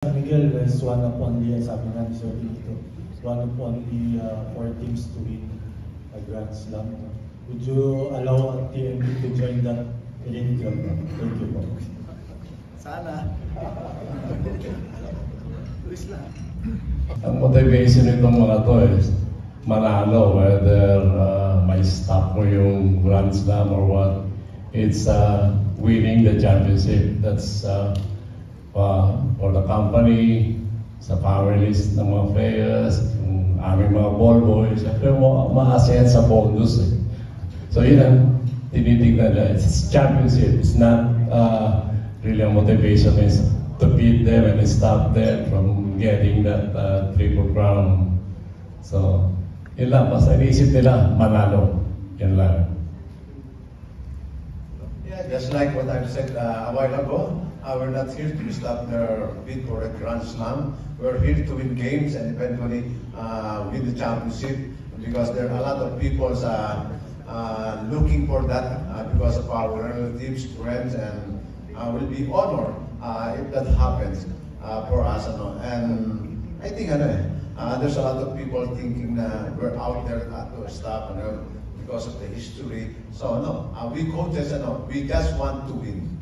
Miguel is one of only, sabi nga ni Sir Tito, one of only 4 teams to win a Grand Slam. Would you allow a TMB to join that elite club? Thank you po. Sana. Tulis lang. Ang motivation nitong mga to is manalo, whether may stop mo yung Grand Slam or what. It's winning the championship. That's for the company, sa families ng mga players, yung aming mga ball boys, siyempre ma-asset sa bonus eh. So yun ang tinitignan na. It's championship. It's not really a motivation is to beat them and stop them from getting that triple crown. So yun lang, basta inisip nila manalo. Yan lang. Yeah, just like what I've said a while ago, we're not here to stop their bid for a Grand Slam. We're here to win games and eventually win the championship, because there are a lot of people looking for that because of our relatives, friends, and will be honored if that happens for us. And I think there's a lot of people thinking we're out there to stop because of the history. So we coaches, we just want to win.